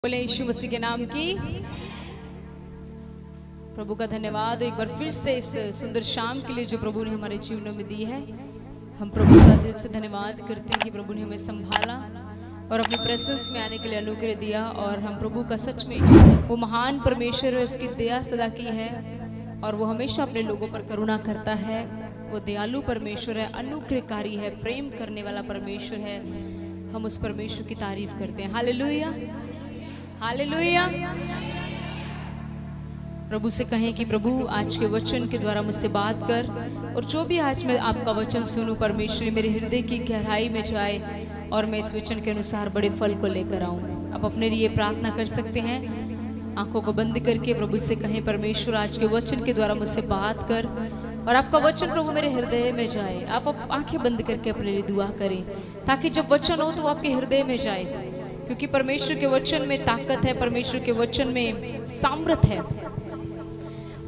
बोले यीशु मसीह के नाम की। प्रभु का धन्यवाद एक बार फिर से इस सुंदर शाम के लिए जो प्रभु ने हमारे जीवनों में दी है। हम प्रभु का दिल से धन्यवाद करते हैं कि प्रभु ने हमें संभाला और अपने प्रेजेंस में आने के लिए अनुग्रह दिया। और हम प्रभु का सच में वो महान परमेश्वर है, उसकी दया सदा की है और वो हमेशा अपने लोगों पर करुणा करता है। वो दयालु परमेश्वर है, अनुग्रहकारी है, प्रेम करने वाला परमेश्वर है। हम उस परमेश्वर की तारीफ करते हैं। Hallelujah, hallelujah. प्रभु से कहें कि प्रभु आज के वचन के द्वारा मुझसे बात कर, और जो भी आज मैं आपका वचन सुनूं परमेश्वर मेरे हृदय की गहराई में जाए और मैं इस वचन के अनुसार बड़े फल को लेकर आऊं। आप अपने लिए प्रार्थना कर सकते हैं, आंखों को बंद करके प्रभु से कहें परमेश्वर आज के वचन के द्वारा मुझसे बात कर और आपका वचन प्रभु मेरे हृदय में जाए। आप आंखें बंद करके अपने लिए दुआ करें ताकि जब वचन हो तो आपके हृदय में जाए, क्योंकि परमेश्वर के वचन में ताकत है, परमेश्वर के वचन में सामर्थ है।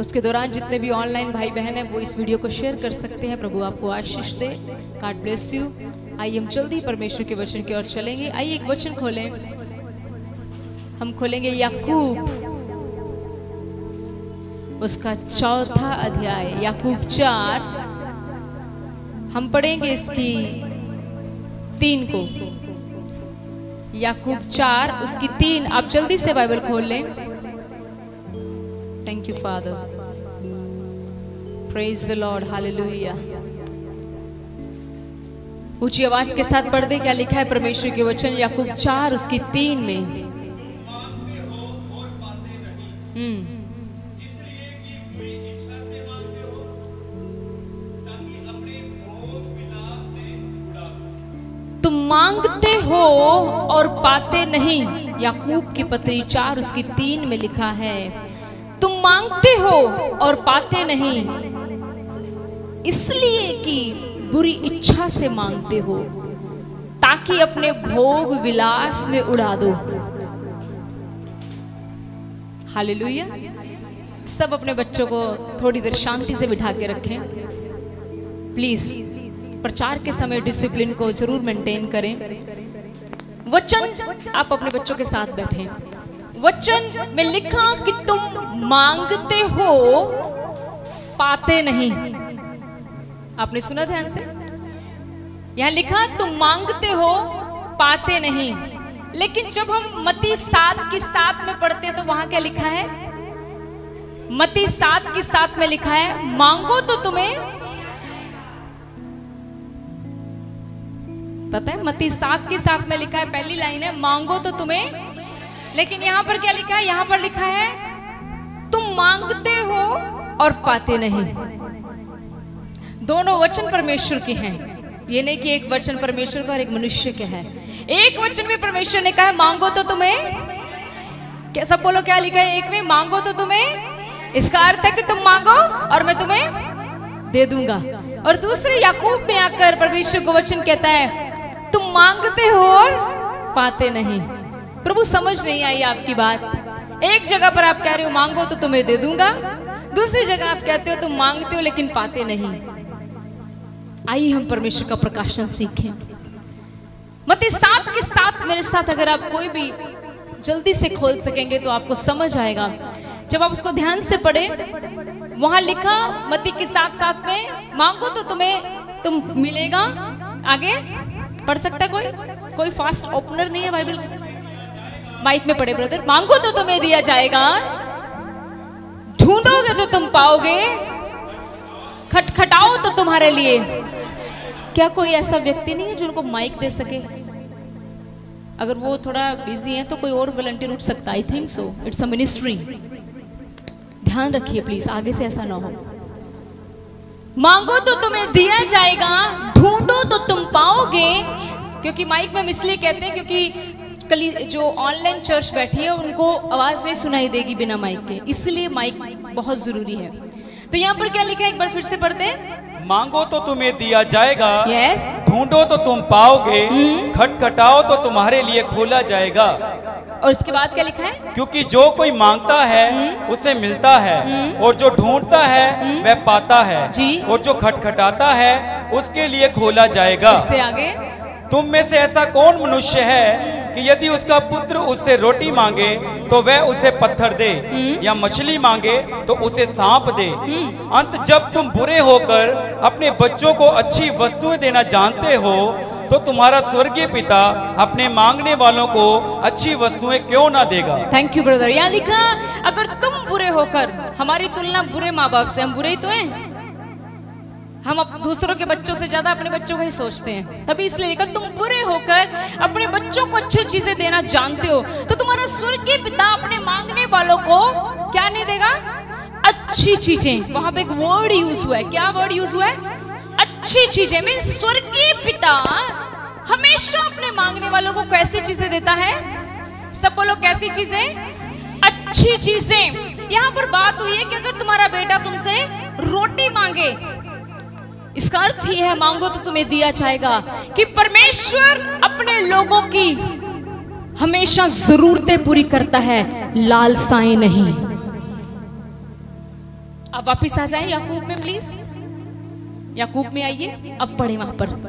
उसके दौरान जितने भी ऑनलाइन भाई बहन हैं वो इस वीडियो को शेयर कर सकते हैं। प्रभु आपको आशीष दे। God bless you. आइए हम जल्दी परमेश्वर के वचन की ओर चलेंगे। आइए एक वचन खोलें। हम खोलेंगे याकूब उसका 4था अध्याय, याकूब 4। हम पढ़ेंगे इसकी 3 को। याकूब 4 उसकी 3। आप जल्दी से बाइबल खोल लें। Thank you father, praise the Lord, hallelujah. ऊंची आवाज के साथ पढ़ दे क्या लिखा है परमेश्वर के वचन याकूब 4 उसकी 3 में। तुम मांगते हो और पाते नहीं। याकूब की पत्री 4 उसकी 3 में लिखा है, तुम मांगते हो और पाते नहीं इसलिए कि बुरी इच्छा से मांगते हो ताकि अपने भोग विलास में उड़ा दो। हालेलुया। सब अपने बच्चों को थोड़ी देर शांति से बिठा के रखें प्लीज। प्रचार के समय डिसिप्लिन को जरूर मेंटेन करें। वचन आप अपने बच्चों के साथ बैठें। वचन में लिखा कि तुम मांगते हो पाते नहीं। आपने सुना ध्यान से? यहां लिखा तुम मांगते हो पाते नहीं, लेकिन जब हम मत्ती 7 की 7 में पढ़ते हैं तो वहां क्या लिखा है? मत्ती 7 की 7 में लिखा है, मांगो तो तुम्हें। पता है मत्ती 7 की 7 में लिखा है, पहली लाइन है मांगो तो तुम्हें। लेकिन यहां पर क्या लिखा है? यहां पर लिखा है तुम मांगते हो और पाते नहीं। दोनों वचन परमेश्वर के हैं। ये नहीं कि एक वचन परमेश्वर का और एक मनुष्य के है। एक वचन में परमेश्वर ने कहा है मांगो तो तुम्हें। क्या सब बोलो क्या लिखा है? एक में मांगो तो तुम्हें, इसका अर्थ है कि तुम मांगो और मैं तुम्हें दे दूंगा। और दूसरे याकूब में आकर परमेश्वर को वचन कहता है तुम मांगते हो और पाते नहीं। प्रभु समझ नहीं आई आपकी बात। एक जगह पर आप कह रहे हो मांगो तो तुम्हें दे दूंगा, दूसरी जगह आप कहते हो तुम मांगते हो लेकिन पाते नहीं। आइए हम परमेश्वर का प्रकाशन सीखें। मत्ती 7 के 7 मेरे साथ अगर आप कोई भी जल्दी से खोल सकेंगे तो आपको समझ आएगा। जब आप उसको ध्यान से पढ़े, वहां लिखा मत्ती की 7:7 में मांगो तो तुम्हें तुम मिलेगा। आगे पढ़ सकता कोई फास्ट ओपनर नहीं है बाइबल? माइक में पढ़े ब्रदर। मांगो तो तुम्हें दिया जाएगा, ढूंढोगे तो तुम पाओगे, खटखटाओ तो तुम्हारे लिए। क्या कोई ऐसा व्यक्ति नहीं है जो उनको माइक दे सके? अगर वो थोड़ा बिजी है तो कोई और वॉलंटियर उठ सकता है। I think so, it's a ministry. ध्यान रखिए प्लीज, आगे से ऐसा ना हो। मांगो तो तुम्हें दिया जाएगा, ढूंढो तो तुम पाओगे। क्योंकि माइक में हम इसलिए कहते हैं क्योंकि जो ऑनलाइन चर्च बैठी है उनको आवाज नहीं सुनाई देगी बिना माइक के, इसलिए माइक बहुत जरूरी है। तो यहाँ पर क्या लिखा है? एक बार फिर से पढ़ते हैं। मांगो तो तुम्हें दिया जाएगा, यस। ढूंढो तो तुम पाओगे, खटखटाओ तो तुम्हारे लिए खोला जाएगा। और उसके बाद क्या लिखा है? क्योंकि जो कोई मांगता है उसे मिलता है, और जो ढूंढता है वह पाता है जी। और जो खटखटाता है उसके लिए खोला जाएगा। इससे आगे तुम में से ऐसा कौन मनुष्य है कि यदि उसका पुत्र उससे रोटी मांगे तो वह उसे पत्थर दे, या मछली मांगे तो उसे सांप दे। अंत जब तुम बुरे होकर अपने बच्चों को अच्छी वस्तुएं देना जानते हो, तो तुम्हारा स्वर्गीय पिता अपने मांगने वालों को अच्छी वस्तुएं क्यों ना देगा। Thank you brother. यहाँ लिखा, अगर तुम बुरे होकर, हमारी तुलना बुरे माँ बाप से, हम बुरे ही तो हैं, हम अब दूसरों के बच्चों से ज्यादा अपने बच्चों का ही सोचते हैं, तभी इसलिए लिखा तुम बुरे होकर अपने बच्चों को अच्छी चीजें देना जानते हो, तो तुम्हारा स्वर्गीय पिता अपने मांगने वालों को क्या नहीं देगा? अच्छी चीजें। वहां पे एक वर्ड यूज हुआ है, क्या वर्ड यूज हुआ है? अच्छी चीजें। मीन्स स्वर्गीय पिता हमेशा अपने मांगने वालों को कैसी चीजें देता है? सब बोलो कैसी चीजें? अच्छी चीजें। यहां पर बात हुई है कि अगर तुम्हारा बेटा तुमसे रोटी मांगे, इसका अर्थ यह है मांगो तो तुम्हें दिया जाएगा, कि परमेश्वर अपने लोगों की हमेशा जरूरतें पूरी करता है, लालसाएं नहीं। अब वापिस आ जाएं याकूब में प्लीज, याकूब में आइए, अब पढ़े वहां पर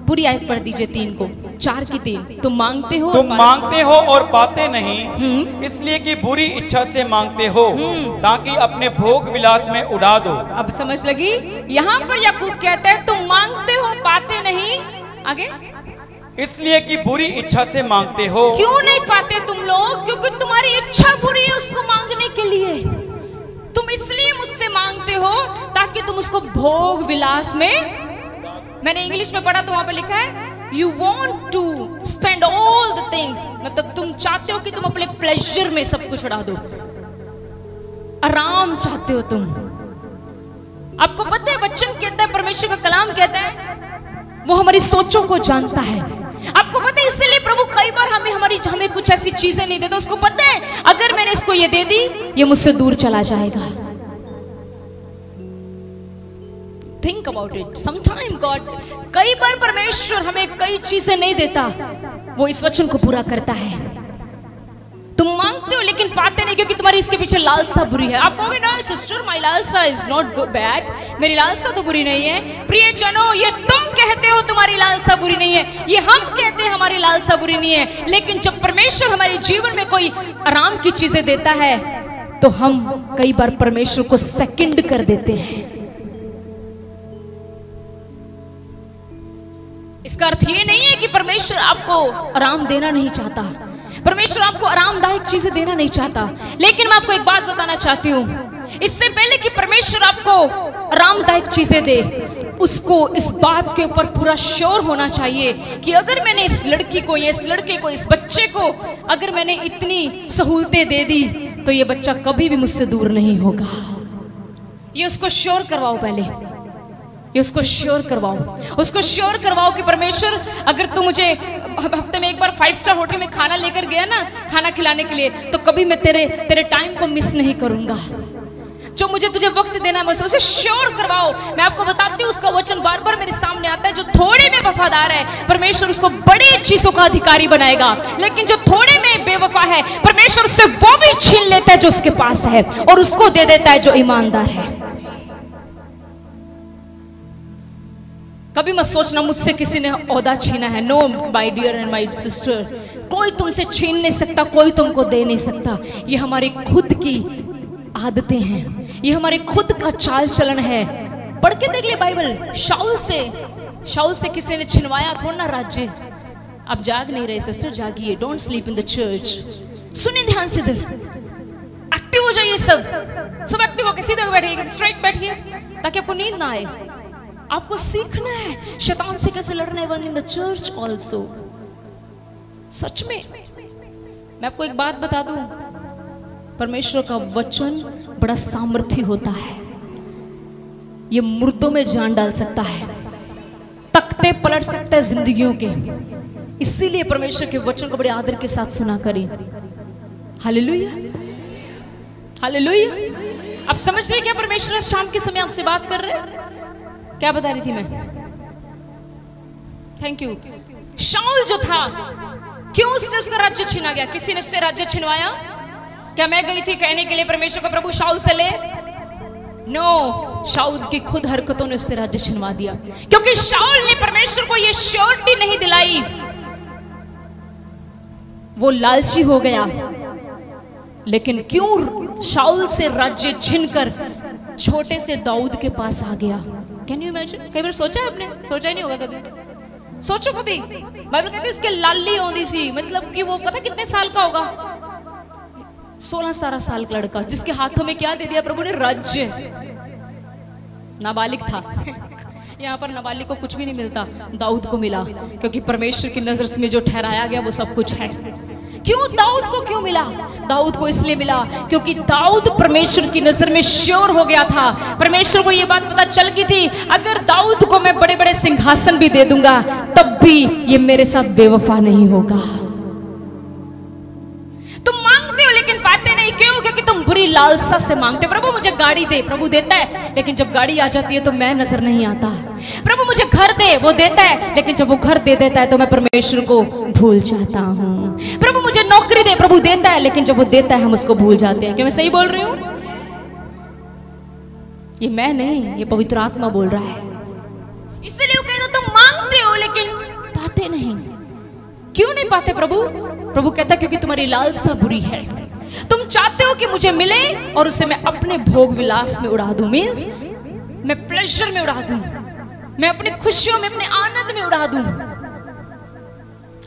पूरी आयत पढ़ दीजिए 3 को 4 की 3। तुम मांगते हो और पाते नहीं, इसलिए कि बुरी इच्छा से मांगते हो, ताकि अपने भोग विलास में उड़ा दो। अब समझ लगी? यहाँ पर याकूब कहते हैं तुम मांगते हो पाते नहीं, आगे इसलिए कि बुरी इच्छा से मांगते हो। क्यों नहीं पाते तुम लोग? क्योंकि तुम्हारी इच्छा बुरी है उसको मांगने के लिए। तुम इसलिए मुझसे मांगते हो ताकि तुम उसको भोग विलास में, मैंने इंग्लिश में पढ़ा तो वहां पे लिखा है you want to spend all the things, मतलब तुम चाहते हो कि तुम अपने प्लेजर में सब कुछ उड़ा दो, आराम चाहते हो तुम। आपको पता है वचन कहता है, परमेश्वर का कलाम कहता है वो हमारी सोचों को जानता है। आपको पता है इसीलिए प्रभु कई बार हमें कुछ ऐसी चीजें नहीं देता। उसको पता है अगर मैंने इसको ये दे दी ये मुझसे दूर चला जाएगा। Think about it. Sometime God, कई बार परमेश्वर हमें कई चीजें नहीं देता, वो इस वचन को पूरा करता है। तुम मांगते हो लेकिन पाते नहीं, क्योंकि तुम्हारी इसके पीछे लालसा बुरी है। आप कहोगे ना सिस्टर माय लालसा इज नॉट बैड, मेरी लालसा तो बुरी नहीं है। प्रिय जनों, ये तुम कहते हो तुम्हारी लालसा बुरी नहीं है, ये हम कहते हैं हमारी लालसा बुरी नहीं है। लेकिन जब परमेश्वर हमारे जीवन में कोई आराम की चीजें देता है तो हम कई बार परमेश्वर को सेकंड कर देते हैं। इसका अर्थ ये नहीं है कि परमेश्वर आपको आराम देना नहीं चाहता, परमेश्वर आपको आरामदायक चीजें देना नहीं चाहता। लेकिन मैं आपको एक बात बताना चाहती हूं, इससे पहले कि परमेश्वर आपको आरामदायक चीजें दे, उसको इस बात के ऊपर पूरा श्योर होना चाहिए कि अगर मैंने इस लड़की को या इस लड़के को, इस बच्चे को अगर मैंने इतनी सहूलतें दे दी तो ये बच्चा कभी भी मुझसे दूर नहीं होगा। ये उसको श्योर करवाओ पहले, ये उसको श्योर करवाओ, उसको श्योर करवाओ कि परमेश्वर अगर तू मुझे हफ्ते में एक बार 5 स्टार होटल में खाना लेकर गया ना, खाना खिलाने के लिए, तो कभी मैं तेरे टाइम को मिस नहीं करूंगा। जो मुझे तुझे वक्त देना है उसे श्योर करवाओ। मैं आपको बताती हूँ उसका वचन बार बार मेरे सामने आता है, जो थोड़े में वफादार है परमेश्वर उसको बड़ी चीजों का अधिकारी बनाएगा, लेकिन जो थोड़े में बेवफा है परमेश्वर उससे वो भी छीन लेता है जो उसके पास है और उसको दे देता है जो ईमानदार है। कभी मत सोचना मुझसे किसी ने ओहदा छीना है। No my dear and my sister, कोई तुमसे छीन नहीं सकता, कोई तुमको दे नहीं सकता। ये हमारी खुद की आदतें हैं, ये हमारे खुद का चाल चलन है। पढ़ के देख ले बाइबल, शाऊल से किसी ने छिनवाया थोड़ा ना राज्य। अब जाग नहीं रहे सिस्टर, जागिए, don't sleep in the church. सुनिए ध्यान से, इधर एक्टिव हो जाइए, सब एक्टिव होकर सीधे बैठिए, स्ट्राइट बैठिए ताकि आपको नींद ना आए। आपको सीखना है शैतान से कैसे लड़ना है, one in the church also. सच में मैं आपको एक बात बता दूं, परमेश्वर का वचन बड़ा सामर्थी होता है, ये मुर्दों में जान डाल सकता है, तख्ते पलट सकता है जिंदगियों के। इसीलिए परमेश्वर के वचन को बड़े आदर के साथ सुना करें। Hallelujah, hallelujah. आप समझ रहे क्या परमेश्वर शाम के समय आपसे बात कर रहे हैं? क्या बता रही थी मैं? Thank you. शाऊल जो था, क्यों उससे उसका राज्य छीना गया? किसी ने उससे राज्य छिनवाया? क्या मैं गई थी कहने के लिए परमेश्वर का प्रभु शाऊल से ले? नो, शाऊल की खुद हरकतों ने उससे राज्य छिनवा दिया, क्योंकि शाऊल ने परमेश्वर को यह श्योरिटी नहीं दिलाई वो लालची हो गया, लेकिन क्यों शाऊल से राज्य छीनकर छोटे से दाऊद के पास आ गया। Can you imagine? कई बार सोचा है आपने? सोचा ही नहीं होगा कभी। सोचो कभी। बाइबल कहती है उसके लाली औंधी सी, मतलब कि वो पता कितने साल का होगा, 16-17 साल का लड़का, जिसके हाथों में क्या दे दिया प्रभु ने? राज्य। नाबालिग था। यहाँ पर नाबालिग को कुछ भी नहीं मिलता, दाऊद को मिला, क्योंकि परमेश्वर की नजर में जो ठहराया गया वो सब कुछ है। क्यों दाऊद को क्यों मिला? दाऊद को इसलिए मिला क्योंकि दाऊद परमेश्वर की नजर में श्योर हो गया था। परमेश्वर को ये बात पता चल गई थी, अगर दाऊद को मैं बड़े बड़े सिंहासन भी दे दूंगा तब भी ये मेरे साथ बेवफा नहीं होगा। तुम मांगते हो लेकिन पाते नहीं, क्यों? क्योंकि तुम बुरी लालसा से मांगते हो। प्रभु मुझे गाड़ी दे, प्रभु देता है, लेकिन जब गाड़ी आ जाती है तो मैं नजर नहीं आता। प्रभु मुझे घर दे, वो देता है, लेकिन जब वो घर दे देता है तो मैं परमेश्वर को भूल जाता हूँ। प्रभु मुझे नौकरी दे, प्रभु देता है, लेकिन जब वो देता है हम उसको भूल जाते हैं। क्या मैं सही बोल रही हूँ? ये मैं नहीं, ये पवित्र आत्मा बोल रहा है। इसलिए वो कहते तुम मांगते हो लेकिन पाते नहीं। क्यों नहीं पाते प्रभु? प्रभु कहता है क्योंकि तुम्हारी लालसा बुरी है। तुम चाहते हो कि मुझे मिले और उसे मैं अपने भोग विलास में उड़ा दूं, मीन्स मैं प्लेजर में उड़ा दूं, मैं अपनी खुशियों में, अपने आनंद में उड़ा दूं।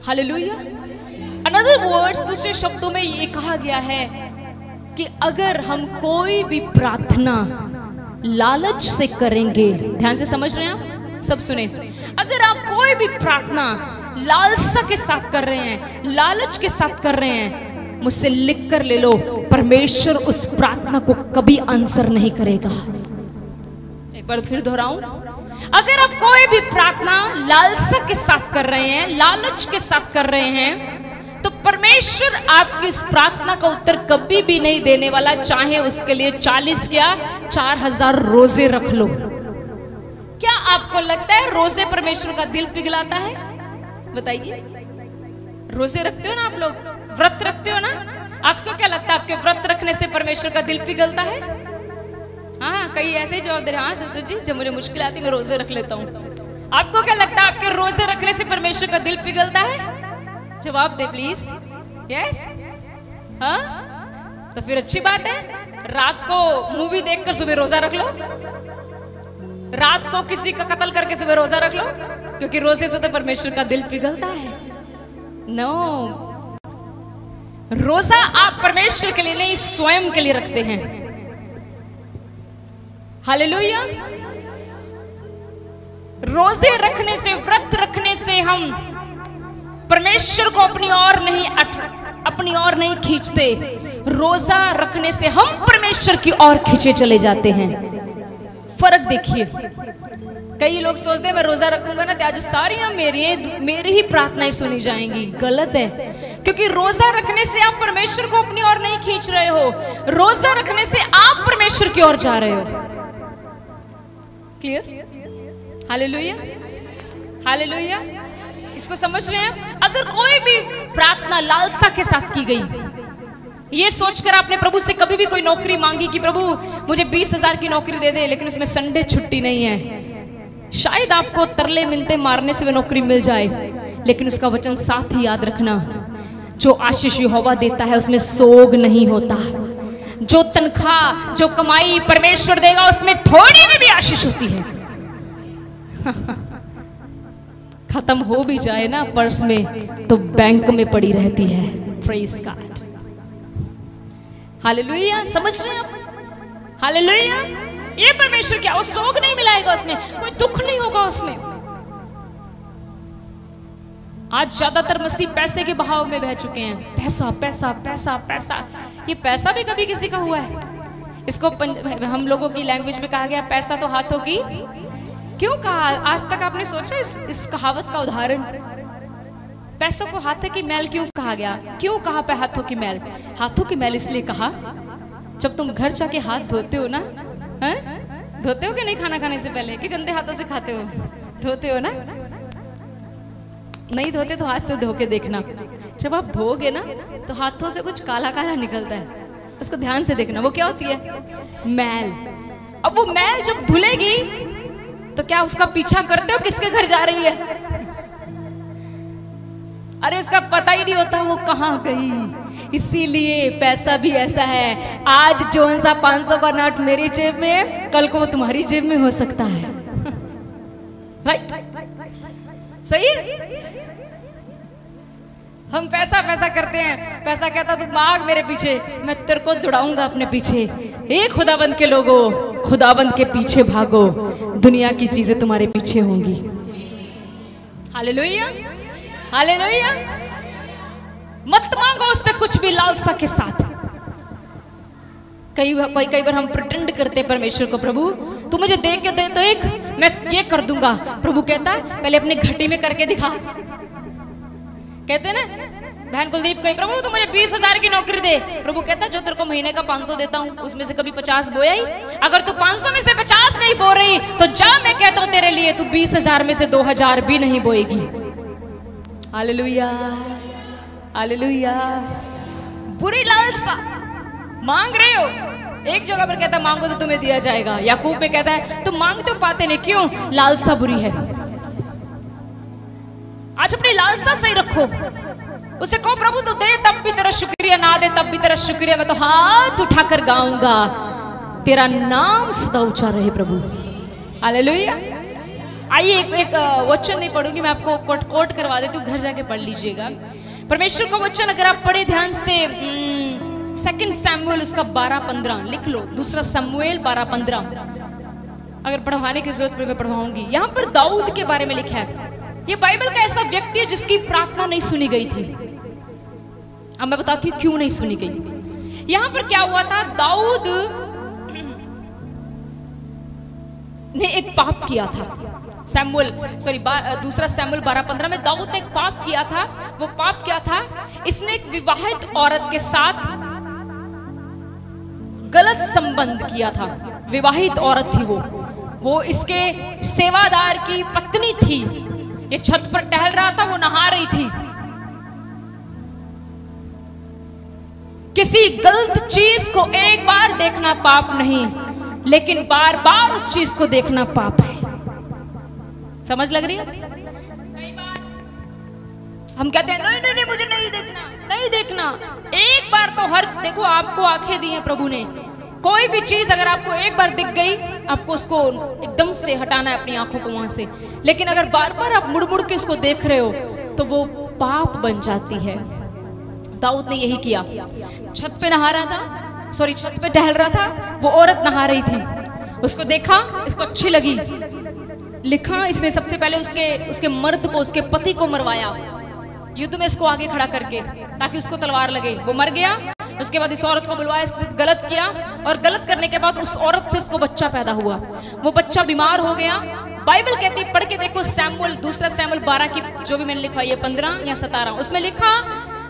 हालेलुया। अनदर वर्ड्स, दूसरे शब्दों में ये कहा गया है कि अगर हम कोई भी प्रार्थना लालच से करेंगे, ध्यान से समझ रहे हैं आप? सब सुने। अगर आप कोई भी प्रार्थना लालसा के साथ कर रहे हैं, लालच के साथ कर रहे हैं, मुझसे लिख कर ले लो, परमेश्वर उस प्रार्थना को कभी आंसर नहीं करेगा। एक बार फिर दोहराऊं, अगर आप कोई भी प्रार्थना लालसा के साथ कर रहे हैं, लालच के साथ कर रहे हैं, तो परमेश्वर आपकी उस प्रार्थना का उत्तर कभी भी नहीं देने वाला, चाहे उसके लिए 40 क्या 4000 रोजे रख लो। क्या आपको लगता है रोजे परमेश्वर का दिल पिघलाता है? बताइए। रोजे रखते हो ना आप लोग, व्रत रखते हो ना, आपको क्या लगता है आपके व्रत रखने से परमेश्वर का दिल पिघलता है? हाँ, कई ऐसे जवाब दे रहे हैं, हाँ सिस्टर जी जब मुझे मुश्किल आती मैं रोजे रख लेता हूँ। आपको क्या लगता है आपके रोजे रखने से परमेश्वर का दिल पिघलता है? जवाब दे प्लीज। यस? हाँ, तो फिर अच्छी बात है, रात को मूवी देखकर सुबह रोजा रख लो, रात को किसी का कत्ल करके सुबह रोजा रख लो, क्योंकि रोजे से तो परमेश्वर का दिल पिघलता है। नो, रोजा आप परमेश्वर के लिए नहीं, स्वयं के लिए रखते हैं। हालेलुया। रोजे रखने से, व्रत रखने से हम परमेश्वर को अपनी ओर नहीं खींचते, रोजा रखने से हम परमेश्वर की ओर खींचे चले जाते हैं। फर्क देखिए। कई लोग सोचते हैं मैं रोजा रखूंगा ना तो आज सारी मेरी ही प्रार्थनाएं सुनी जाएंगी। गलत है, क्योंकि रोजा रखने से आप परमेश्वर को अपनी ओर नहीं खींच रहे हो, रोजा रखने से आप परमेश्वर की ओर जा रहे हो। क्लियर? Hallelujah, hallelujah. इसको समझ रहे हैं? अगर कोई भी प्रार्थना लालसा के साथ की गई, ये सोचकर आपने प्रभु से कभी भी कोई नौकरी मांगी कि प्रभु मुझे 20,000 की नौकरी दे दे, लेकिन उसमें संडे छुट्टी नहीं है, शायद आपको तरले मिलते मारने से वो नौकरी मिल जाए, लेकिन उसका वचन साथ ही याद रखना, जो आशीष यहोवा देता है उसमें सोग नहीं होता। जो तनख्वाह, जो कमाई परमेश्वर देगा उसमें थोड़ी में भी आशीष होती है। खत्म हो भी जाए ना पर्स में तो बैंक में पड़ी रहती है। Praise God. हालेलुया। समझ रहे हैं आप? हालेलुया। ये परमेश्वर क्या, वो सोग नहीं मिलाएगा उसमें, कोई दुख नहीं होगा उसमें। आज ज्यादातर मसीह पैसे के बहाव में बह चुके हैं। पैसा पैसा पैसा पैसा। ये पैसा भी कभी किसी का हुआ है? इसको हम लोगों की लैंग्वेज में कहा गया पैसा तो हाथों की। क्यों कहा? आज तक आपने सोचा इस कहावत का उदाहरण? पैसों को हाथों की मैल क्यों कहा गया? क्यों कहा पे हाथों की मैल? हाथों की मैल इसलिए कहा, जब तुम घर जाके हाथ धोते हो ना, धोते हो कि नहीं खाना खाने से पहले, कि गंदे हाथों से खाते हो? धोते हो ना? नहीं धोते तो हाथ से धो के देखना। जब आप धोगे ना तो हाथों से कुछ काला काला निकलता है, उसको ध्यान से देखना, वो क्या होती है? मैल। अब वो मैल जब धुलेगी तो क्या उसका पीछा करते हो किसके घर जा रही है? अरे इसका पता ही नहीं होता वो कहाँ गई। इसीलिए पैसा भी ऐसा है, आज जोन सा 500 का नोट मेरी जेब में है, कल को वो तुम्हारी जेब में हो सकता है। राइट, सही है। हम पैसा पैसा करते हैं, पैसा कहता तू भाग मेरे पीछे, मैं तेरे को दौड़ाऊंगा अपने पीछे। हे खुदाबंद के लोगों, खुदाबंद के पीछे भागो, दुनिया की चीजें तुम्हारे पीछे होंगी। Hallelujah, hallelujah. मत मांगो उससे कुछ भी लालसा के साथ। कई बार हम प्रिटेंड करते हैं परमेश्वर को, प्रभु तू मुझे दे के दे, तो एक मैं ये कर दूंगा। प्रभु कहता है पहले अपनी घटी में करके दिखा। कहते हैं ना बहन कुलदीप कहीं, प्रभु तू मुझे 20,000 की नौकरी दे। प्रभु कहता है जो तेरे को महीने का 500 देता हूं उसमें से कभी 50 बोया ही? अगर तू 500 में से 50 नहीं बो रही तो जा, मैं कहता हूं तेरे लिए तू 20,000 में से 2,000 भी नहीं बोएगी। Hallelujah, hallelujah. बुरी लालसा मांग रहे हो, एक जगह पर कहता है मांगो तो तुम्हें दिया जाएगा। याकूब में कहता है तुम मांगते हो पाते नहीं, क्यों? लालसा बुरी है। आज अपनी लालसा सही रखो, उसे कहो प्रभु तो दे तब भी तेरा शुक्रिया, ना दे तब भी तेरा शुक्रिया, मैं तो हाथ उठाकर गाऊंगा, तेरा नाम सदा ऊंचा रहे प्रभु। हालेलुया। आइए एक वचन नहीं पढ़ूंगी, मैं आपको कोट करवा देती हूँ, घर जाके पढ़ लीजिएगा। परमेश्वर का वचन अगर आप पढ़े ध्यान से, 2 सैमुएल उसका 12-15 लिख लो। 2 सैमुएल 12-15, अगर पढ़वाने की जरूरत पड़े मैं पढ़वाऊंगी। यहाँ पर दाऊद के बारे में लिखा है। ये बाइबल का ऐसा व्यक्ति है जिसकी प्रार्थना नहीं सुनी गई थी। अब मैं बताती हूँ क्यों नहीं सुनी गई। यहां पर क्या हुआ था, दाऊद ने एक पाप किया था। 2 सैमुएल 12-15 में दाऊद ने एक पाप किया था। वो पाप क्या था? इसने एक विवाहित औरत के साथ गलत संबंध किया था। विवाहित औरत थी वो इसके सेवादार की पत्नी थी। ये छत पर टहल रहा था, वो नहा रही थी। किसी गलत चीज को एक बार देखना पाप नहीं, लेकिन बार बार उस चीज को देखना पाप है। समझ लग रही है? कई बार हम कहते हैं नहीं नहीं नहीं मुझे नहीं देखना, नहीं देखना। एक बार तो देखो आपको आंखें दी हैं प्रभु ने। कोई भी चीज अगर आपको एक बार दिख गई, आपको उसको एकदम से हटाना है अपनी आंखों को वहां से। लेकिन अगर बार बार आप मुड़ मुड़ के उसको देख रहे हो तो वो पाप बन जाती है। दाऊद ने यही किया। छत पे नहा रहा था, छत पे टहल रहा था, वो औरत नहा रही थी। उसको देखा, इसको अच्छी लगी। लिखा इसने सबसे पहले उसके मर्द को, उसके पति को मरवाया युद्ध में, इसको आगे खड़ा करके, ताकि उसको तलवार लगे। वो मर गया। उसके बाद इस औरत को बुलवाया, इसके साथ गलत किया, और गलत करने के बाद उस औरत से इसको बच्चा पैदा हुआ। वो बच्चा बीमार हो गया। बाइबल कहती है, पढ़ के देखो 2 सैमुएल 12 की जो भी मैंने लिखवाई है 15 या 17, उसमें लिखा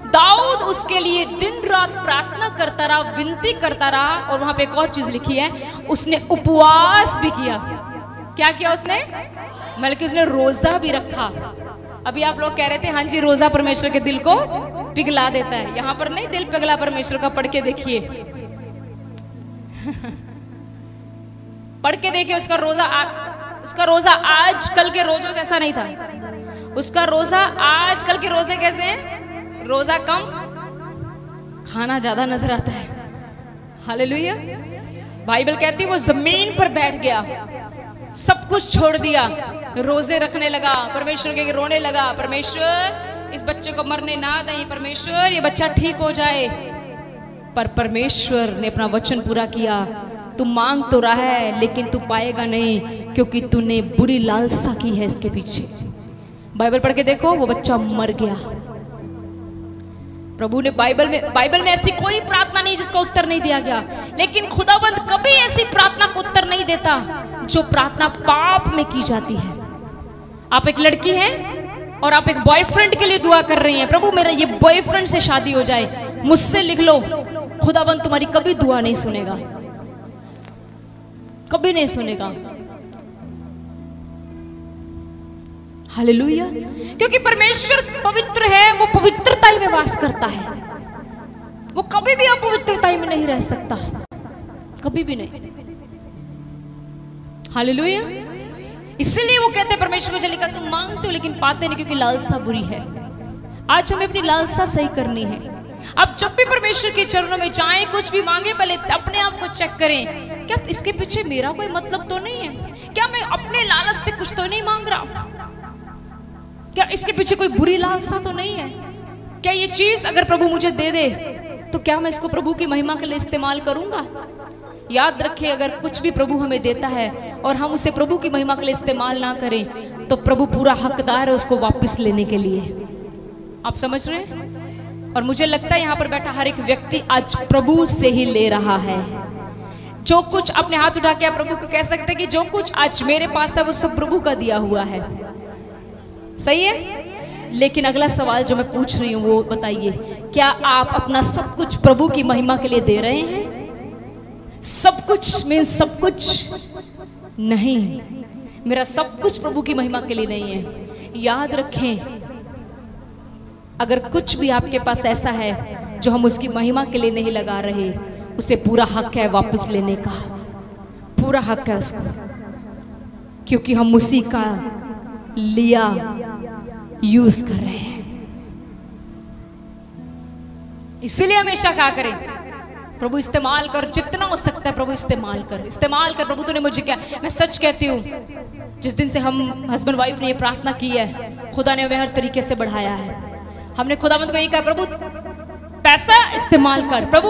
दाऊद उसके लिए दिन रात प्रार्थना करता रहा, विनती करता रहा। और वहां पे एक और चीज लिखी है, उसने उपवास भी किया। क्या किया उसने? बल्कि उसने रोजा भी रखा। अभी आप लोग कह रहे थे हाँ जी रोजा परमेश्वर के दिल को पिघला देता है। यहां पर नहीं, दिल पिघला परमेश्वर का। पढ़ के देखिए पढ़ के देखिए। उसका रोजा आज कल के रोजों जैसा नहीं था। उसका रोजा आज कल के रोजे कैसे हैं? रोजा कम, खाना ज्यादा नजर आता है। हालेलुया। बाइबल कहती है वो जमीन पर बैठ गया, सब कुछ छोड़ दिया, रोजे रखने लगा, परमेश्वर के रोने लगा, परमेश्वर इस बच्चे को मरने ना दें, परमेश्वर ये बच्चा ठीक हो जाए। पर परमेश्वर ने अपना वचन पूरा किया। तू मांग तो रहा है लेकिन तू पाएगा नहीं, क्योंकि तूने बुरी लालसा की है इसके पीछे। बाइबल पढ़ के देखो, वो बच्चा मर गया। प्रभु ने बाइबल में ऐसी कोई प्रार्थना नहीं जिसका उत्तर नहीं दिया गया। लेकिन खुदाबंद कभी ऐसी प्रार्थना को उत्तर नहीं देता जो प्रार्थना पाप में की जाती है। आप एक लड़की हैं और आप एक बॉयफ्रेंड के लिए दुआ कर रही हैं, प्रभु मेरा ये बॉयफ्रेंड से शादी हो जाए, मुझसे लिख लो। खुदाबंद तुम्हारी कभी दुआ नहीं सुनेगा, कभी नहीं सुनेगा। हालेलुया। क्योंकि परमेश्वर पवित्र है, वो पवित्रता में वास करता है। वो कभी भी अपवित्रता में नहीं रह सकता, कभी भी नहीं। हालेलुया। इसलिए वो कहते हैं परमेश्वर को लिखा तुम मांगते हो लेकिन पाते नहीं, क्योंकि लालसा बुरी है। आज हमें अपनी लालसा सही करनी है। अब जब भी परमेश्वर के चरणों में जाएं, कुछ भी मांगे, पहले अपने आप को चेक करें, क्या इसके पीछे मेरा कोई मतलब तो नहीं है? क्या मैं अपने लालच से कुछ तो नहीं मांग रहा? क्या इसके पीछे कोई बुरी लालसा तो नहीं है? क्या ये चीज अगर प्रभु मुझे दे दे तो क्या मैं इसको प्रभु की महिमा के लिए इस्तेमाल करूंगा? याद रखें, अगर कुछ भी प्रभु हमें देता है और हम उसे प्रभु की महिमा के लिए इस्तेमाल ना करें तो प्रभु पूरा हकदार है उसको वापस लेने के लिए। आप समझ रहे हैं? और मुझे लगता है यहाँ पर बैठा हर एक व्यक्ति आज प्रभु से ही ले रहा है। जो कुछ अपने हाथ उठा के आप प्रभु को कह सकते हैं कि जो कुछ आज मेरे पास है वो सब प्रभु का दिया हुआ है। सही है? लेकिन अगला सवाल जो मैं पूछ रही हूँ वो बताइए, क्या आप अपना सब कुछ प्रभु की महिमा के लिए दे रहे हैं? सब कुछ में सब कुछ नहीं, मेरा सब कुछ प्रभु की महिमा के लिए नहीं है। याद रखें, अगर कुछ भी आपके पास ऐसा है जो हम उसकी महिमा के लिए नहीं लगा रहे, उसे पूरा हक है वापस लेने का, पूरा हक है उसको, क्योंकि हम उसी का लिया यूज कर रहे हैं। इसीलिए हमेशा क्या करें, प्रभु इस्तेमाल कर, जितना हो सकता है प्रभु इस्तेमाल कर, इस्तेमाल कर। प्रभु तूने मुझे क्या, मैं सच कहती हूँ, जिस दिन से हम हस्बैंड वाइफ ने ये प्रार्थना की है, खुदा ने हमें हर तरीके से बढ़ाया है। हमने खुदावंद को यही कहा, प्रभु पैसा इस्तेमाल कर, प्रभु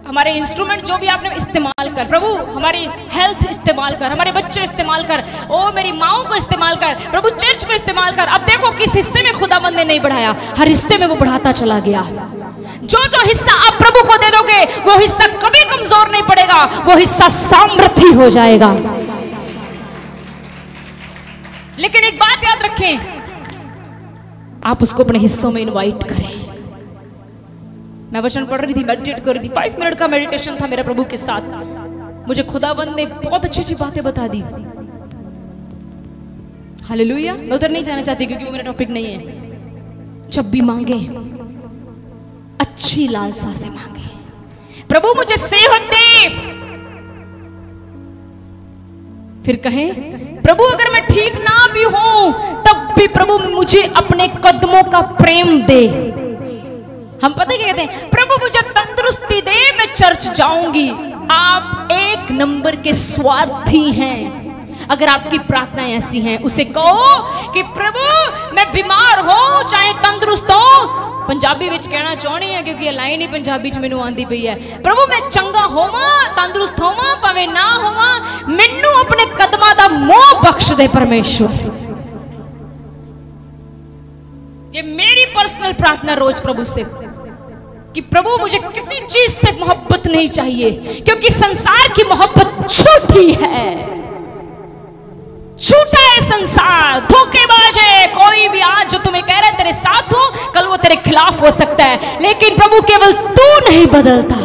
हमारे इंस्ट्रूमेंट जो भी आपने इस्तेमाल कर, प्रभु हमारी हेल्थ इस्तेमाल कर, हमारे बच्चे इस्तेमाल कर, ओ मेरी माओ को इस्तेमाल कर, प्रभु चर्च को इस्तेमाल कर। अब देखो किस हिस्से में खुदावंद ने नहीं बढ़ाया, हर हिस्से में वो बढ़ाता चला गया। जो जो हिस्सा आप प्रभु को दे दोगे वो हिस्सा कभी कमजोर नहीं पड़ेगा, वो हिस्सा सामर्थी हो जाएगा। लेकिन एक बात याद रखें, आप उसको अपने हिस्सों में इनवाइट करें। मैं वचन पढ़ रही थी, मेडिटेट कर रही थी, 5 मिनट का मेडिटेशन था मेरा प्रभु के साथ। मुझे खुदावंद ने बहुत अच्छी अच्छी बातें बता दी। हालेलुया। मैं उधर नहीं जाना चाहती क्योंकि वो मेरा टॉपिक नहीं है। जब भी मांगे अच्छी लालसा से मांगे, प्रभु मुझे सेहत दे, फिर कहें प्रभु अगर मैं ठीक ना भी हूं तब भी प्रभु मुझे अपने कदमों का प्रेम दे। हम पता क्या कहते हैं, प्रभु मुझे तंदुरुस्ती दे, मैं चर्च जाऊंगी। आप एक नंबर के स्वार्थी हैं। अगर आपकी प्रार्थनाएं ऐसी हैं, उसे कहो कि प्रभु मैं बीमार हो चाहे तंदुरुस्त हो, पंजाबी विच कहना चाहनी है क्योंकि लाइन ही पंजाबी च मैनू आंदी पई है, प्रभु मैं चंगा होवां तंदुरुस्त होवां भावें ना होवां, मैनू अपने कदमां दा मोह बख्श दे परमेश्वर। ये मेरी पर्सनल प्रार्थना रोज प्रभु से, कि प्रभु मुझे किसी चीज से मोहब्बत नहीं चाहिए, क्योंकि संसार की मोहब्बत झूठी है, झूठा है संसार, धोखेबाज है। कोई भी आज जो तुम्हें कह रहा है तेरे साथ हो, कल वो तेरे खिलाफ हो सकता है, लेकिन प्रभु केवल तू नहीं बदलता,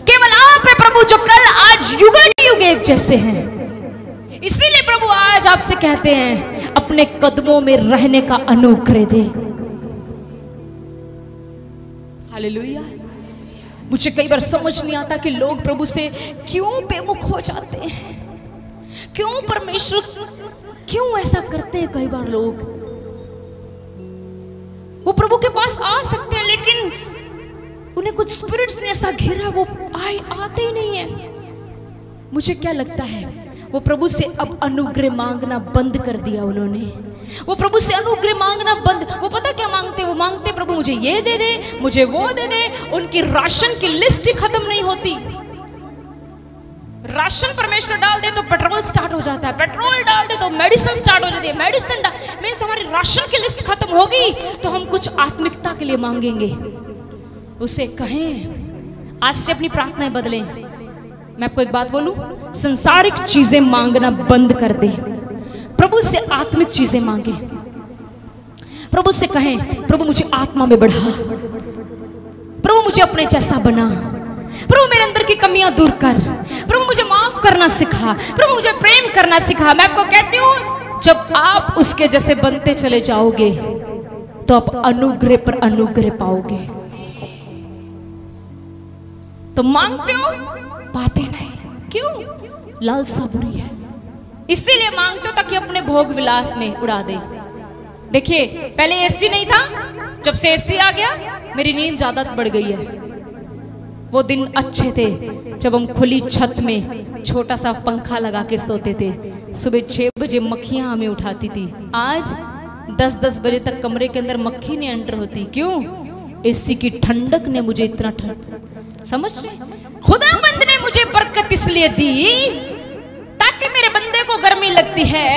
केवल आप है प्रभु जो कल आज युग एक जैसे हैं। इसीलिए प्रभु आज आपसे कहते हैं अपने कदमों में रहने का अनुग्रह दे। हालेलुया। मुझे कई बार समझ नहीं आता कि लोग प्रभु से क्यों बेमुख हो जाते हैं, क्यों परमेश्वर क्यों ऐसा करते हैं। कई बार लोग वो प्रभु के पास आ सकते हैं, लेकिन उन्हें कुछ स्पिरिट्स ने ऐसा घेरा, वो आते ही नहीं है। मुझे क्या लगता है, वो प्रभु से अब अनुग्रह मांगना बंद कर दिया उन्होंने। वो प्रभु से अनुग्रह मांगना बंद, वो पता क्या मांगते, वो मांगते प्रभु मुझे ये दे दे, मुझे वो दे दे। उनकी राशन की लिस्ट ही खत्म नहीं होती। राशन परमेश्वर डाल दे तो पेट्रोल स्टार्ट हो जाता है, पेट्रोल डाल दे तो मेडिसिन स्टार्ट हो जाती है, मेडिसिन मीन्स हमारी राशन की लिस्ट खत्म होगी तो हम कुछ आत्मिकता के लिए मांगेंगे। उसे कहें आज से अपनी प्रार्थनाएं बदलें। मैं आपको एक बात बोलूं, संसारिक चीजें मांगना बंद कर दे, प्रभु से आत्मिक चीजें मांगे। प्रभु से कहें प्रभु मुझे आत्मा में बढ़ा, प्रभु मुझे अपने जैसा बना, प्रभु मेरे अंदर की कमियां दूर कर, प्रभु मुझे माफ करना सिखा, प्रभु मुझे प्रेम करना सिखा। मैं आपको कहती हूं जब आप उसके जैसे बनते चले जाओगे तो आप अनुग्रह पर अनुग्रह पाओगे। तो मांगते हो पाते नहीं, क्यों? लालसा बुरी है, इसीलिए मांगते हो ताकि अपने भोग विलास में उड़ा दे। देखिए पहले एसी नहीं था, जब से एसी आ गया मेरी नींद ज्यादा बढ़ गई है। वो दिन अच्छे थे जब हम खुली छत में छोटा सा पंखा लगा के सोते थे, सुबह 6 बजे मक्खियां हमें उठाती थी। आज 10-10 बजे तक कमरे के अंदर मक्खी नहीं एंटर होती। क्यों? एसी की ठंडक ने मुझे इतना ठंड, समझ रहे? खुदावंद ने मुझे बरकत इसलिए दी ताकि मेरे बंदे को गर्मी लगती है,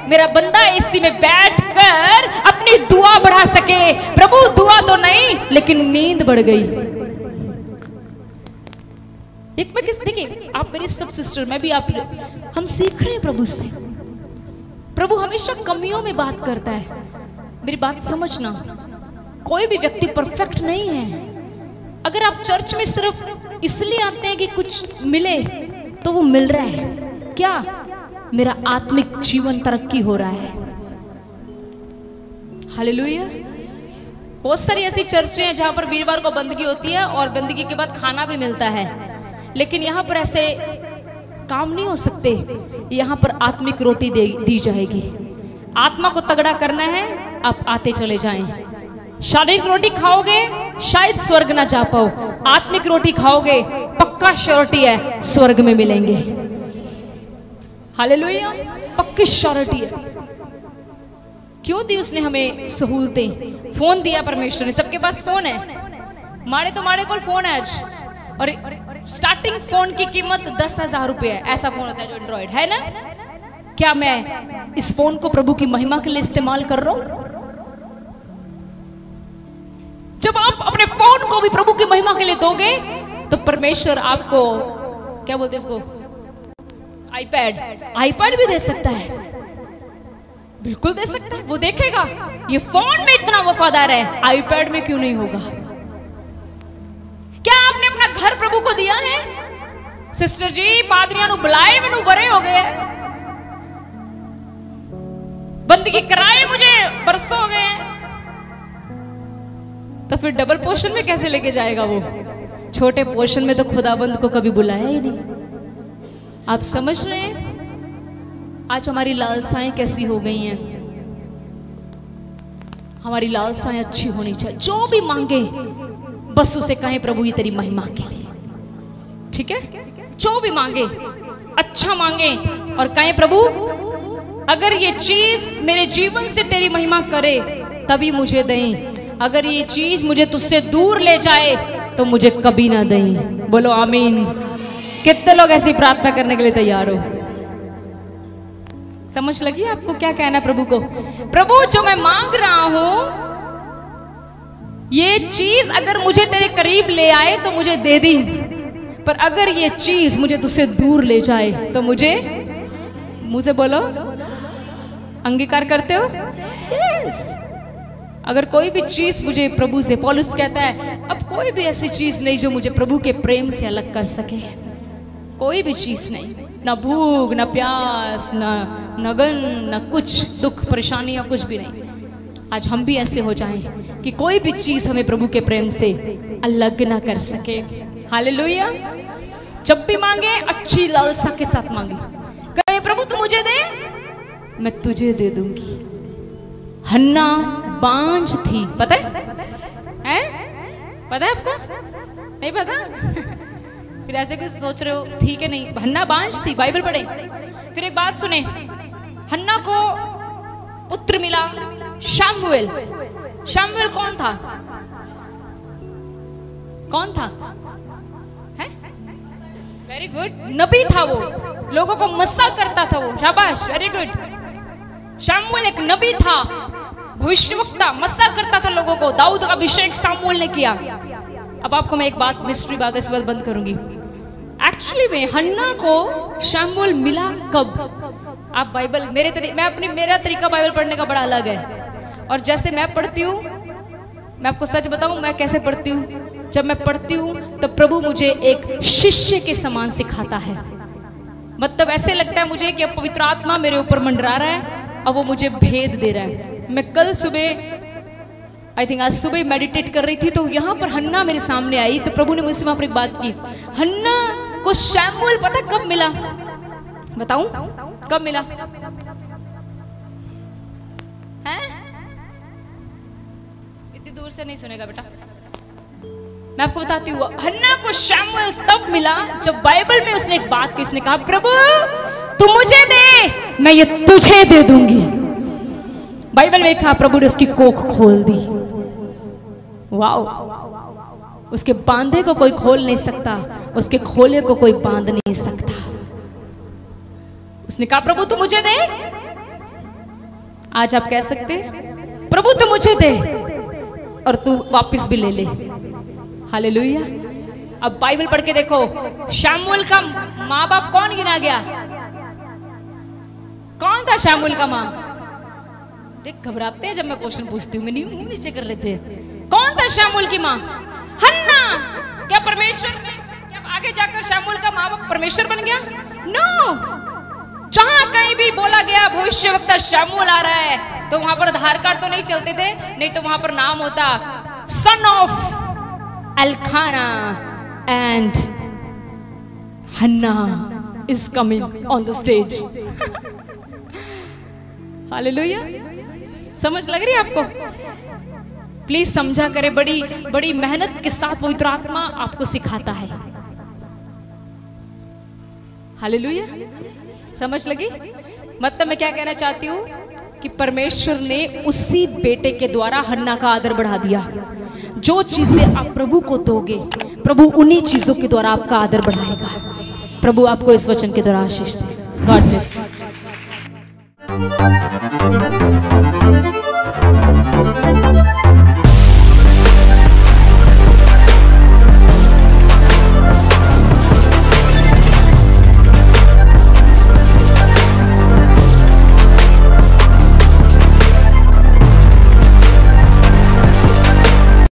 मेरा बंदा एसी में बैठकर अपनी दुआ बढ़ा सके। प्रभु दुआ तो नहीं लेकिन नींद बढ़ गई। एक मैं किस, देखिए आप मेरी सब सिस्टर, मैं भी आप, हम सीख रहे हैं प्रभु से। प्रभु हमेशा कमियों में बात करता है। मेरी बात समझना, कोई भी व्यक्ति परफेक्ट नहीं है। अगर आप चर्च में सिर्फ इसलिए आते हैं कि कुछ मिले तो वो मिल रहा है क्या? मेरा आत्मिक जीवन तरक्की हो रहा है। हालेलुया। बहुत सारी ऐसी चर्चें हैं जहां पर वीरवार को बंदगी होती है और बंदगी के बाद खाना भी मिलता है, लेकिन यहाँ पर ऐसे काम नहीं हो सकते। यहाँ पर आत्मिक रोटी दी जाएगी। आत्मा को तगड़ा करना है, आप आते चले जाएं। शारीरिक रोटी खाओगे शायद स्वर्ग ना जा पाओ, आत्मिक रोटी खाओगे पक्का श्योरिटी है स्वर्ग में मिलेंगे। हालेलुया, पक्की श्योरिटी है। क्यों दी उसने हमें सहूलतें? फोन दिया परमेश्वर ने, सबके पास फोन है। मारे तो मारे को फोन है आज, और स्टार्टिंग फोन की कीमत 10,000 रुपये है। ऐसा फोन होता है जो एंड्रॉइड है ना। क्या मैं इस फोन को प्रभु की महिमा के लिए इस्तेमाल कर रहा हूं? जब आप अपने फोन को भी प्रभु की महिमा के लिए दोगे तो परमेश्वर आपको, क्या बोलते हैं इसको, आईपैड भी दे सकता है। बिल्कुल दे सकता है। वो देखेगा ये फोन में इतना वफादार है, आईपैड में क्यों नहीं होगा? क्या आपने अपना घर प्रभु को दिया है? सिस्टर जी पादरियां नु बुलाए, मैनू वरे हो गए, बंदगी कराए मुझे बरसों हो गए, तो फिर डबल पोर्शन में कैसे लेके जाएगा वो? छोटे पोर्शन में तो खुदाबंद को कभी बुलाया ही नहीं। आप समझ रहे हैं आज हमारी लालसाएं कैसी हो गई हैं? हमारी लालसाएं अच्छी होनी चाहिए। जो भी मांगे बस उसे कहें प्रभु ये तेरी महिमा के लिए, ठीक है? जो भी मांगे अच्छा मांगे और कहें प्रभु अगर ये चीज मेरे जीवन से तेरी महिमा करे तभी मुझे दें, अगर ये चीज मुझे तुझसे दूर ले जाए तो मुझे कभी ना दें। बोलो आमीन। कितने लोग ऐसी प्रार्थना करने के लिए तैयार हो? समझ लगी आपको क्या कहना है प्रभु को? प्रभु जो मैं मांग रहा हूं ये चीज अगर मुझे तेरे करीब ले आए तो मुझे दे दी, पर अगर ये चीज मुझे तुझसे दूर ले जाए तो मुझे, मुंह से बोलो, अंगीकार करते हो? यस। अगर कोई भी चीज मुझे प्रभु से, पौलुस कहता है अब कोई भी ऐसी चीज नहीं जो मुझे प्रभु के प्रेम से अलग कर सके। कोई भी चीज नहीं, ना भूख ना प्यास ना नगन ना कुछ दुख परेशानी या कुछ भी नहीं। आज हम भी ऐसे हो जाएं कि कोई भी चीज हमें प्रभु के प्रेम से अलग ना कर सके। हालेलुया। जब भी मांगे अच्छी लालसा के साथ मांगे, कहे प्रभु तू मुझे दे मैं तुझे दे दूंगी। हन्ना बांझ थी, पता है? पता है आपको? नहीं पता? फिर ऐसे कुछ सोच रहे हो, ठीक है नहीं, हन्ना बांझ थी, बाइबल पढ़े। फिर एक बात सुने, हन्ना को पुत्र मिला शमूएल। शमूएल कौन था? कौन था? है? वेरी गुड, नबी था वो, लोगों को मस्सा करता था वो, शाबाश, वेरी गुड। शमूएल एक नबी था, भविष्यवक्ता, मस्सा करता था लोगों को। दाऊद का अभिषेक शमूएल ने किया। अब आपको मैं एक बात, मिस्ट्री बात इस बात बंद करूंगी। एक्चुअली में हन्ना को शमूएल मिला कब? आप बाइबल, मेरा तरीका बाइबल पढ़ने का बड़ा अलग है। और जैसे मैं पढ़ती हूँ, मैं आपको सच बताऊं मैं कैसे पढ़ती हूँ। जब मैं पढ़ती हूँ तो प्रभु मुझे एक शिष्य के समान सिखाता है। मतलब ऐसे लगता है मुझे कि पवित्र आत्मा मेरे ऊपर मंडरा रहा है और वो मुझे भेद दे रहा है। मैं कल सुबह, आई थिंक आज सुबह मेडिटेट कर रही थी तो यहाँ पर हन्ना मेरे सामने आई, तो प्रभु ने मुझसे वहां पर एक बात की। हन्ना को शमूएल पता कब मिला? बताऊं कब मिला? है दूर से नहीं सुनेगा बेटा। मैं आपको बताती हूँ, हन्ना को शमूएल तब मिला जब बाइबल में उसने एक बात की, उसने कहा प्रभु तू मुझे दे, मैं ये तुझे दे दूंगी। बाइबल में कहा प्रभु ने उसकी कोख खोल दी। वाओ, उसके बांधे को कोई खोल नहीं सकता, उसके खोले को कोई बांध नहीं सकता। उसने कहा प्रभु तू मुझे दे। आज आप कह सकते हैं प्रभु तू मुझे दे और तू वापस भी ले ले। हालेलुया। अब बाइबल पढ़ के देखो, शमूएल का माँ बाप कौन गिना गया? कौन था शमूएल का माँ? देख घबराते हैं जब मैं क्वेश्चन पूछती हूँ, मैं मुंह नीचे कर लेते हैं। कौन था शमूएल की माँ? हन्ना। क्या परमेश्वर ने, क्या आगे जाकर शमूएल का माँ बाप परमेश्वर बन गया? नो। जहां कहीं भी बोला गया भविष्यवक्ता शमूएल आ रहा है, तो वहां पर आधार कार्ड तो नहीं चलते थे, नहीं तो वहां पर नाम होता son of Elkanah and Hannah is coming on the stage. Hallelujah. समझ लग रही है आपको? प्लीज समझा करे, बड़ी बड़ी मेहनत के साथ पवित्र आत्मा आपको सिखाता है। हालेलुया। समझ लगी? मतलब मैं क्या कहना चाहती हूँ कि परमेश्वर ने उसी बेटे के द्वारा हन्ना का आदर बढ़ा दिया। जो चीजें आप प्रभु को दोगे, प्रभु उन्हीं चीजों के द्वारा आपका आदर बढ़ाएगा। प्रभु आपको इस वचन के द्वारा आशीष दे। God bless you.